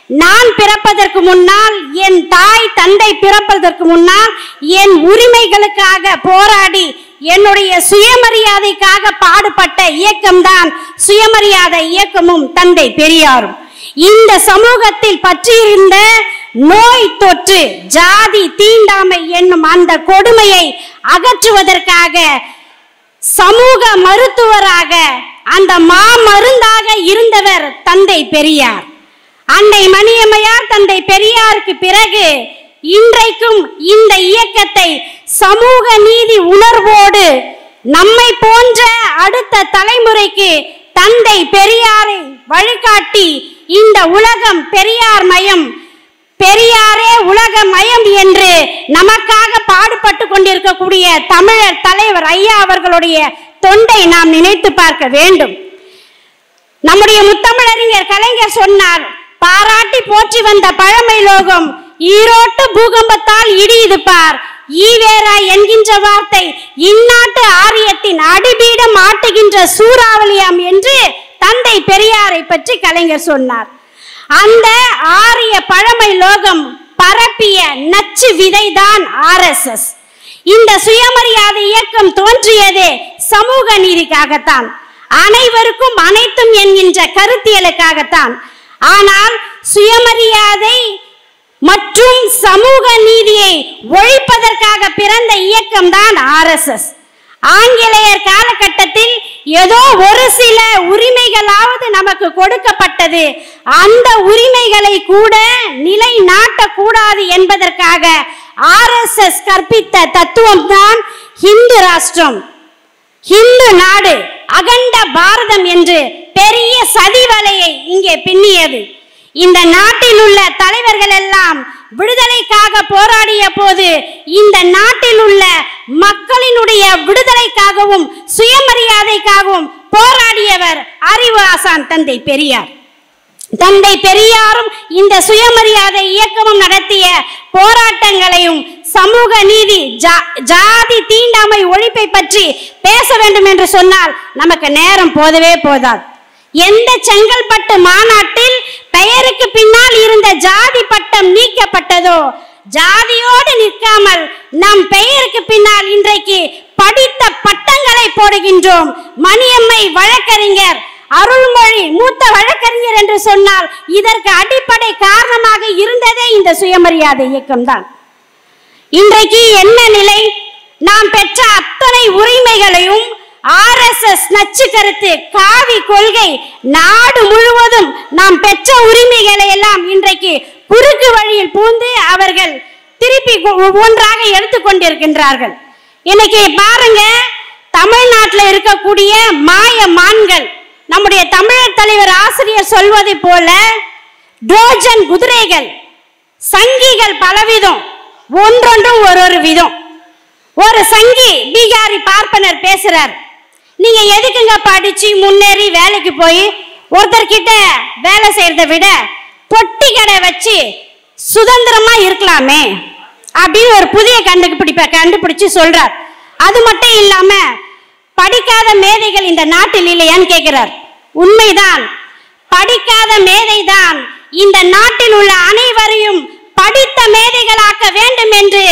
நான் பிறப்பதற்கு முன்னால், என் தாய் தந்தை பிறப்பதற்கு முன்னால் என் உரிமைகளுக்காக போராடி என்னுடைய சுயமரியாதைக்காக பாடுபட்ட இயக்கம்தான் சுயமரியாதை இயக்கமும் தந்தை பெரியாரும். இந்த சமூகத்தில் பற்றியிருந்த நோய் தொற்று, ஜாதி தீண்டாமை என்னும் அந்த கொடுமையை அகற்றுவதற்காக சமூக மருத்துவராக, அந்த மாமருந்தாக இருந்தவர் தந்தை பெரியார். அன்னை மணியம்மையார் தந்தை பெரியாருக்கு பிறகு இன்றைக்கும் இந்த இயக்கத்தை சமூக நீதி உணர்வோடு நம்மை போன்ற அடுத்த தலைமுறைக்கு தந்தை பெரியாரை வழிகாட்டி இந்த உலகம் பெரியார் மயம், பெரியாரே உலக மயம் என்று நமக்காக பாடுபட்டு கொண்டிருக்கக்கூடிய தமிழர் தலைவர் ஐயா அவர்களுடைய தொண்டை நாம் நினைத்து பார்க்க வேண்டும். நம்முடைய முத்தமிழறிஞர் கலைஞர் சொன்னார், பாராட்டி போற்றி வந்த பழமை லோகம் ஈரோட்டு பூகம்பத்தால் இடியுது பார், ஈவேரா என்கின்ற வார்த்தை இந்நாட்டு ஆரியத்தின் அடிபீடம் ஆட்டுகின்ற சூறாவளியாம் என்று தந்தை பெரியாரை பற்றி கலைஞர் சொன்னார். அந்த ஆரிய பழமை லோகம் பரப்பிய நச்சு விதைதான் RSS. இந்த சுயமரியாதை இயக்கம் தோன்றியதே சமூக நீதிக்காகத்தான், அனைவருக்கும் அனைத்தும் என்கின்ற கருத்தியலுக்காகத்தான். ஆனால் சுயமரியாதை மற்றும் சமூக நீதியை ஒழிப்பதற்காக பிறந்த இயக்கம் தான் RSS. ஆங்கிலேயர் காலகட்டத்தில் ஏதோ ஒரு சில உரிமைகளாவது நமக்கு கொடுக்கப்பட்டது, அந்த உரிமைகளை கூட நிலைநாட்டக்கூடாது என்பதற்காக RSS கற்பித்த தத்துவம் தான் ஹிந்து ராஷ்டிரம், ஹிந்து நாடு, அகண்ட பாரதம் என்று பெரிய சதி வலையை இங்கே பின்னியது. இந்த நாட்டில் உள்ள தலைவர்கள் எல்லாம் விடுதலைக்காக போராடிய போது இந்த நாட்டில் உள்ள மக்களினுடைய விடுதலைக்காகவும் சுயமரியாதைக்காகவும் போராடியவர் அறிவு ஆசான் தந்தை பெரியார். தந்தை பெரியாரும் இந்த சுயமரியாதை இயக்கமும் நடத்திய போராட்டங்களையும் சமூக நீதி, ஜாதி தீண்டாமை ஒழிப்பை பற்றி பேச வேண்டும் என்று சொன்னால் நமக்கு நேரம் போதவே போதாது. எந்த செங்கல்பட்டு மாநாட்டில் பெயருக்கு பின்னால் இருந்த ஜாதி பட்டம் நீக்கப்பட்டதோ, ஜாதியோடு நிற்காமல் நம் பெயருக்கு பின்னால் இன்றைக்கு படித்த பட்டங்களை போடுகின்றோம். மணியம்மை வழக்கறிஞர், அருள்மொழி மூத்த வழக்கறிஞர் என்று சொன்னால் இதற்கு அடிப்படை காரணமாக இருந்ததே இந்த சுயமரியாதை இயக்கம்தான். இன்றைக்கு என்ன நிலை? நாம் பெற்ற அத்தனை உரிமைகளையும் RSS நச்சு கருத்து, காவி கொள்கை, நாடு முழுவதும் நாம் பெற்ற உரிமைகளை எல்லாம் இன்றைக்கு குறுக்கு வழியில் பூந்து அவர்கள் திருப்பி ஒவ்வொன்றாக எடுத்துக்கொண்டிருக்கின்றார்கள். இன்னைக்கு பாருங்க, தமிழ்நாட்டில் இருக்கக்கூடிய மாய மான்கள், நம்முடைய தமிழர் தலைவர் ஆசிரியர் சொல்வதை போல ட்ரோஜன் குதிரைகள், சங்கிகள் பலவிதம், ஒன்றொன்றும் ஒரு விதம். ஒரு சங்கி பீகாரி பார்ப்பனர் பேசுறார், நீங்க எதுக்குங்க படிச்சு முன்னேறி வேலைக்கு போய் ஒருத்தர்கிட்ட வேலை செய்யறதை விட பொட்டி கடை வச்சு சுதந்திரமா இருக்கலாமே அப்படின்னு ஒரு புதிய கண்டுபிடிச்சு சொல்றார். அது மட்டும் இல்லாம படிக்காத மேதைகள் இந்த நாட்டில் இல்லையான்னு கேட்கிறார். உண்மைதான், படிக்காத மேதைதான் இந்த நாட்டில் உள்ள அனைவரையும் படித்த மேதைகளாக்க வேண்டும் என்று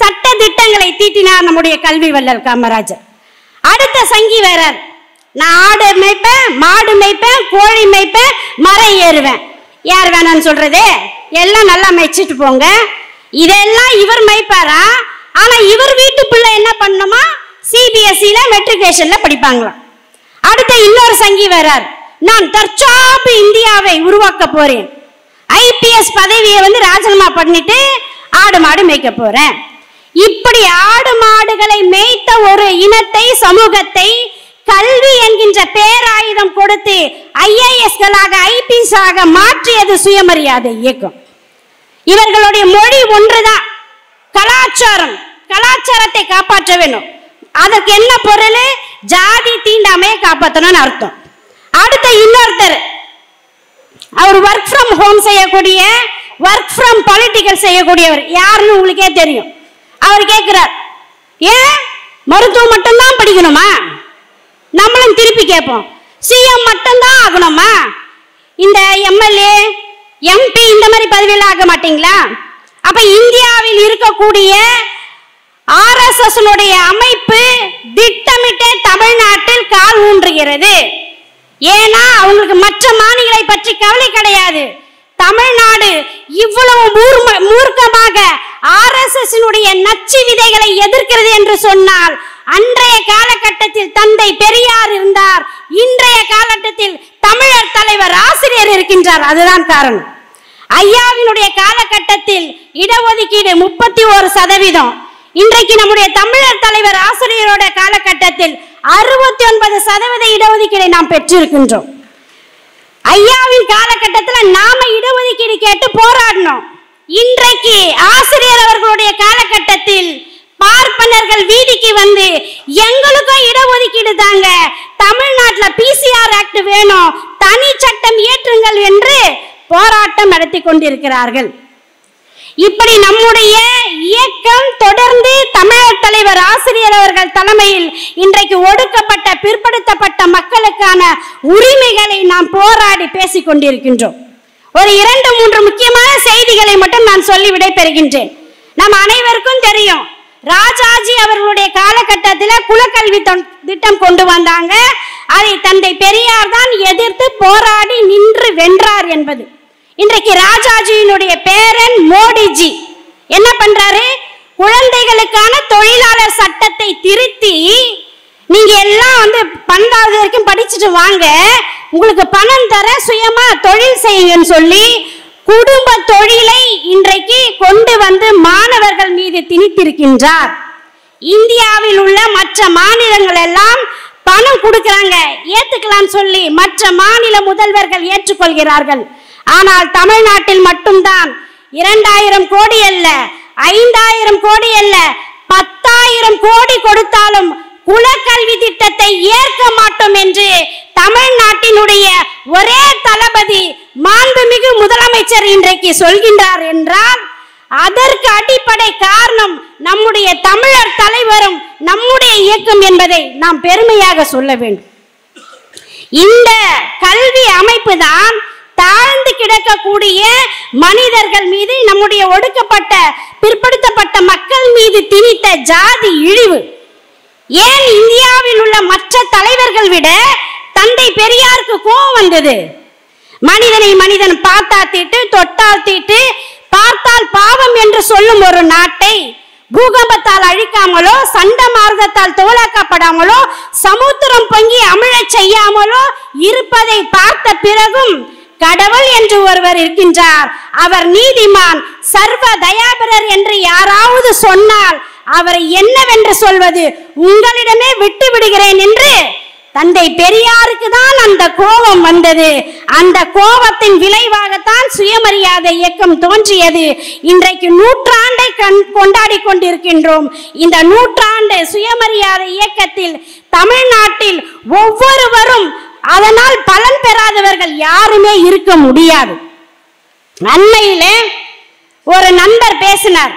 சட்ட திட்டங்களை தீட்டினார் நம்முடைய கல்வி வள்ளல் காமராஜர். அடுத்த சங்கி வேறார், நான் ஆடு மேய்ப்பேன், மாடு மேய்ப்பேன், கோழி மேய்ப்பேன், மரம் ஏறுவேன். யார் வேணான்னு சொல்றது? எல்லாம் நல்லா மேய்ச்சிட்டு போங்க. இதெல்லாம் இவர் மேய்ப்பாரா? ஆனா இவர் வீட்டு பிள்ளை என்ன பண்ணுமா, CBSE மெட்ரிகுலேஷன்ல படிப்பாங்களாம். அடுத்த இன்னொரு சங்கி வேறார், நான் தற்சார்பு இந்தியாவை உருவாக்க போறேன், IPS பதவியை ராஜினாமா பண்ணிட்டு ஆடு மாடு மேய்க்க போறேன். இப்படி ஆடு மாடுகளை மேய்த்த ஒரு இனத்தை, சமூகத்தை கல்வி என்கின்ற பேராயுதம் கொடுத்து IAS-களாக IPS-ஆக மாற்றியது சுயமரியாதை இயக்கம். இவர்களுடைய மொழி ஒன்றுதான், கலாச்சாரம். கலாச்சாரத்தை காப்பாற்ற வேண்டும். அதற்கு என்ன பொருள்? ஜாதி தீண்டாமையை காப்பாற்றணும்னு அர்த்தம். அடுத்த இன்னொருத்தர், அவர் ஒர்க் ஃப்ரம் ஹோம் செய்யக்கூடிய, ஒர்க் ஃப்ரம் பொலிட்டிக்கல் செய்யக்கூடியவர். யாருன்னு உங்களுக்கே தெரியும். அவர் கேட்கிறார், ஏன் மருத்துவம் மட்டும்தான் படிக்கணுமா? நம்மளும் திருப்பி கேட்போம், CM மட்டும்தான் ஆகணுமா? இந்த MLA MP இந்த பதவியில் ஆக மாட்டீங்களா? அப்ப இந்தியாவில் இருக்கக்கூடிய RSS அமைப்பு திட்டமிட்டே தமிழ்நாட்டில் கால் ஊன்றுகிறது. ஏன்னா அவங்களுக்கு மற்ற மாநிலங்களை பற்றி கவலை கிடையாது. தமிழ்நாடு இவ்வளவு மூர்க்கமாக RSS நச்சு விதைகளை எதிர்க்கிறது என்று சொன்னால், அன்றைய காலகட்டத்தில் தந்தை பெரியார் இருந்தார், இன்றைய காலகட்டத்தில் தமிழர் தலைவர் ஆசிரியர் இருக்கின்றார். அதுதான் காரணம். ஐயாவினுடைய காலகட்டத்தில் இடஒதுக்கீடு 31%. இன்றைக்கு நம்முடைய தமிழர் தலைவர் ஆசிரியரோட காலகட்டத்தில் 69% இடஒதுக்கீடை நாம் பெற்றிருக்கின்றோம். ஐயாவின் காலகட்டத்தில் நாம இடஒதுக்கீடு கேட்டு போராடணும். இன்றைக்கு ஆசிரியர் அவர்களுடைய காலகட்டத்தில் பார்ப்பனர்கள் வீதிக்கு வந்து எங்களுக்கும் இடஒதுக்கீடு தாங்க, தமிழ்நாட்டில் PCR ஆக்ட் வேணும், தனி சட்டம் இயற்றுங்கள் என்று போராட்டம் நடத்தி கொண்டிருக்கிறார்கள். இப்படி நம்முடைய இயக்கம் தொடர்ந்து தமிழர் தலைவர் ஆசிரியர் அவர்கள் தலைமையில் இன்றைக்கு ஒடுக்கப்பட்ட பிற்படுத்தப்பட்ட மக்களுக்கான உரிமைகளை நாம் போராடி பேசிக் கொண்டிருக்கின்றோம். ஒரு 2-3 முக்கியமான செய்திகளை மட்டும் நான் சொல்லி விடைபெறுகின்றேன். நம் அனைவருக்கும் தெரியும், ராஜாஜி அவர்களுடைய காலகட்டத்தில் குலக்கல்வி திட்டம் கொண்டு வந்தாங்க. அதை தந்தை பெரியார் தான் எதிர்த்து போராடி நின்று வென்றார் என்பது. இன்றைக்கு ராஜாஜியினுடைய பேரன் மோடிஜி என்ன பண்றாரு? குழந்தைகளுக்கான தொழிலாளர் சட்டத்தை திருத்தி, நீங்க எல்லாம் 12வது வரைக்கும் படிச்சுட்டு வாங்க, உங்களுக்கு பணம் தர, சுயமா தொழில் செய்யுங்கன்னு சொல்லி குடும்ப தொழிலை இன்றைக்கு கொண்டு வந்து மாணவர்கள் மீது திணித்திருக்கின்றார். இந்தியாவில் உள்ள மற்ற மாநிலங்கள் எல்லாம் பணம் கொடுக்கிறாங்க, ஏத்துக்கலாம் சொல்லி மற்ற மாநில முதல்வர்கள் ஏற்றுக்கொள்கிறார்கள். ஆனால் தமிழ்நாட்டில் மட்டும்தான் 2000 கோடி அல்ல, 5000 கோடி அல்ல, 10,000 கோடி கொடுத்தாலும் குலக்கல்வி திட்டத்தை ஏற்க மாட்டோம் என்று தமிழ்நாட்டினுடைய ஒரே தளபதி மாண்புமிகு முதலமைச்சர் இன்றைக்கு சொல்கின்றார் என்றால், அதற்கு அடிப்படை காரணம் நம்முடைய தமிழர் தலைவரும் நம்முடைய இயக்கம் என்பதை நாம் பெருமையாக சொல்ல வேண்டும். இந்த கல்வி அமைப்பு தான் தாழ்ந்து கிடக்கக்கூடிய மனிதர்கள் மீது, நம்முடைய ஒடுக்கப்பட்ட பிற்படுத்தப்பட்ட மக்கள் மீது திணித்த ஜாதி இழிவு. ஏன் இந்தியாவில் உள்ள மற்ற தலைவர்கள் விட தந்தை பெரியாருக்கு கோபம் வந்தது? மனிதனை மனிதன் பார்த்தா தீட்டு, தொட்டால் தீட்டு, பார்த்தால் பாவம் என்று சொல்லும் ஒரு நாட்டை பூகம்பத்தால் அழிக்காமலோ, சண்ட மாறுதத்தால் தோலாக்கப்படாமலோ, சமுத்திரம் பொங்கி அமிழச் செய்யாமலோ இருப்பதை பார்த்த பிறகும் கடவுள் என்று ஒருவர் இருக்கின்றார், அவர் நீதிமான், சர்வ தயாபரர் என்று யாராவது சொன்னால் அவரை என்னவென்று சொல்வது? உங்களிடமே விட்டு விடுகிறேன் என்று தந்தை பெரியாருக்கு தான் அந்த கோபம் வந்தது. அந்த கோபத்தின் விளைவாகத்தான் சுயமரியாதை இயக்கம் தோன்றியது. இன்றைக்கு நூற்றாண்டை கொண்டாடி கொண்டிருக்கின்றோம். இந்த நூற்றாண்டு சுயமரியாதை இயக்கத்தில் தமிழ்நாட்டில் ஒவ்வொருவரும் அதனால் பலன் பெறாதவர்கள் யாருமே இருக்க முடியாது. அண்மையிலே ஒரு நண்பர் பேசினார்,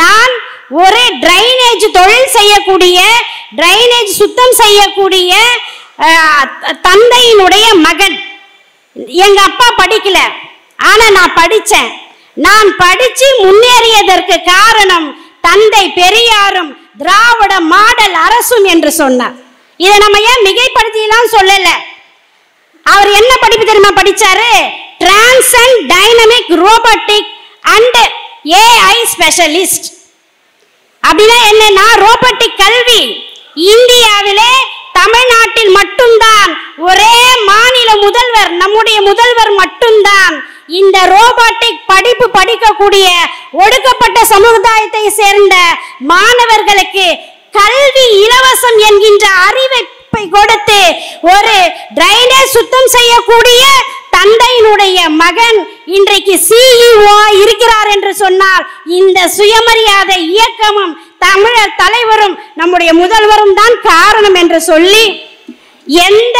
நான் ஒரு டிரைனேஜ் தொழில் செய்யக்கூடிய, டிரைனேஜ் சுத்தம் செய்யக்கூடிய தந்தையினுடைய மகன். எங்க அப்பா படிக்கல, ஆனா நான் படிச்சேன். நான் படிச்சு முன்னேறியதற்கு காரணம் தந்தை பெரியாரும் திராவிட மாடல் அரசும் என்று சொன்னார். இதை நம்ம ஏன் மிகைப்படுத்திலாம் சொல்லல. அவர் என்ன படிப்பு தெரியுமா படிச்சாரு? Transcend dynamic robotic and AI specialist. அப்படின்னா என்னன்னா, ரோபோட்டிக் கல்வி இந்தியாவிலே தமிழ்நாட்டில் மட்டும்தான் ஒரே மாநில முதல்வர், நம்முடைய முதல்வர் மட்டும்தான் இந்த ரோபோட்டிக் படிப்பு படிக்கக்கூடிய ஒடுக்கப்பட்ட சமுதாயத்தை சேர்ந்த மாணவர்களுக்கு கல்வி இலவசம் என்கின்ற அறிவிப்பை கொடுத்து ஒரு டிரைனேஜ் சுத்தம் செய்யக்கூடிய தந்தையினுடைய மகன் இன்றைக்கு CEO இருக்கிறார் என்று சொன்னால், இந்த சுயமரியாதை இயக்கமும் தமிழர் தலைவரும் நம்முடைய முதல்வரும் தான் காரணம் என்று சொல்லி, எந்த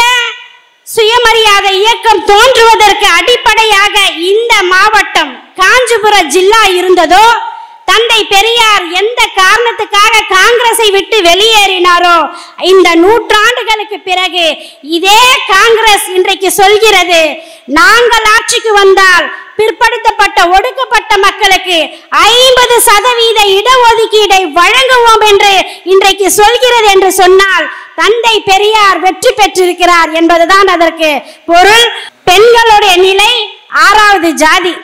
சுயமரியாதை இயக்கம் தோன்றுவதற்கு அடிப்படையாக இந்த மாவட்டம் காஞ்சிபுரம் ஜில்லா இருந்ததோ, தந்தை பெரியார் எந்த காரணத்துக்காக காங்கிரஸை விட்டு வெளியேறினாரோ, இந்த நூற்றாண்டுகளுக்கு பிறகு இதே காங்கிரஸ் இன்றைக்கு சொல்கிறது, நாங்கள் ஆட்சிக்கு வந்தால் பிற்படுத்தப்பட்ட ஒடுக்கப்பட்ட மக்களுக்கு 50% இடஒதுக்கீடை வழங்குவோம் என்று இன்றைக்கு சொல்கிறது என்று சொன்னால் தந்தை பெரியார் வெற்றி பெற்றிருக்கிறார் என்பதுதான் அதற்கு பொருள். பெண்களுடைய நிலை 6வது ஜாதி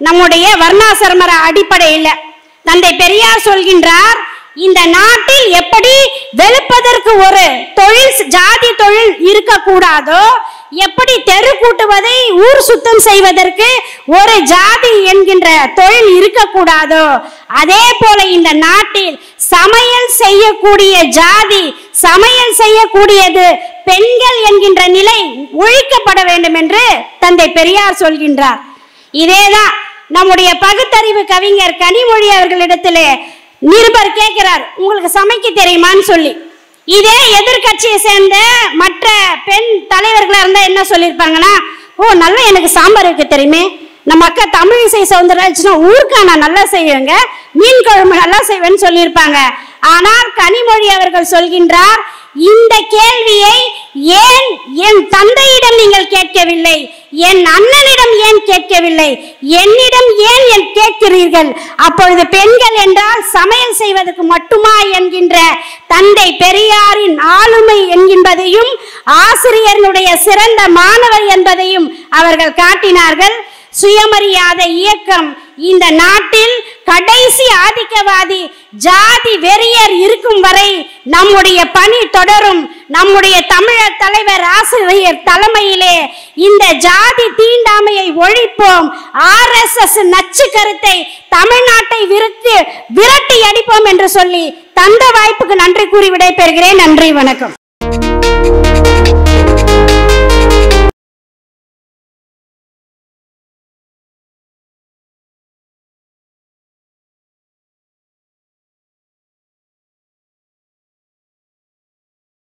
நம்முடைய வர்ணாசிரம அடிப்படையில் தந்தை பெரியார் சொல்கின்றார், இந்த நாட்டில் எப்படி வெளுப்பதற்கு ஒரு தொழில் ஜாதி தொழில் இருக்கக்கூடாதோ, எப்படி தெரு கூட்டுவதை ஊர் சுத்தம் செய்வதற்கு ஒரு ஜாதி என்கின்ற தொழில் இருக்கக்கூடாதோ, அதே போல இந்த நாட்டில் சமையல் செய்யக்கூடிய ஜாதி, சமையல் செய்யக்கூடியது பெண்கள் என்கின்ற நிலை ஒழிக்கப்பட வேண்டும் என்று தந்தை பெரியார் சொல்கின்றார். இதேதான் நம்முடைய பகுத்தறிவு கவிஞர் கனிமொழி அவர்களிடத்திலே நிருபர் கேட்கிறார், உங்களுக்கு சமைக்க தெரியுமான்னு சொல்லி. இதே எதிர்கட்சியை சேர்ந்த மற்ற பெண் தலைவர்களா இருந்தா என்ன சொல்லியிருப்பாங்கன்னா, ஓ நல்லா எனக்கு சாம்பார் வைக்க தெரியுமே, நம்ம அக்கா தமிழிசை சவுந்தரராஜன் ஊருக்கா நான் நல்லா செய்வேங்க, மீன் குழம்பு நல்லா செய்வேன்னு சொல்லியிருப்பாங்க. ஆனால் கனிமொழி அவர்கள் சொல்கின்றார், இந்த கேள்வியை ஏன் என் தந்தையிடம் நீங்கள் கேட்கவில்லை, என் அண்ணனிடம் ஏன் கேட்கவில்லை, என்னிடம் ஏன் கேட்கிறீர்கள்? அப்பொழுது பெண்கள் என்றால் சமையல் செய்வதற்கு மட்டுமா என்கின்ற தந்தை பெரியாரின் ஆளுமை என்கின்றதையும் ஆசிரியர்களுடைய சிறந்த மாணவர் என்பதையும் அவர்கள் காட்டினார்கள். சுயமரியாதை இயக்கம் இந்த நாட்டில் கடைசி ஆதிக்கவாதி ஜாதி வெறியர் இருக்கும் வரை நம்முடைய பணி தொடரும். நம்முடைய தமிழர் தலைவர் ஆசிரியர் தலைமையிலே இந்த ஜாதி தீண்டாமையை ஒழிப்போம். RSS நச்சு கருத்தை தமிழ்நாட்டை விரட்டி அடிப்போம் என்று சொல்லி தந்த வாய்ப்புக்கு நன்றி கூறி விடைபெறுகிறேன். நன்றி, வணக்கம்.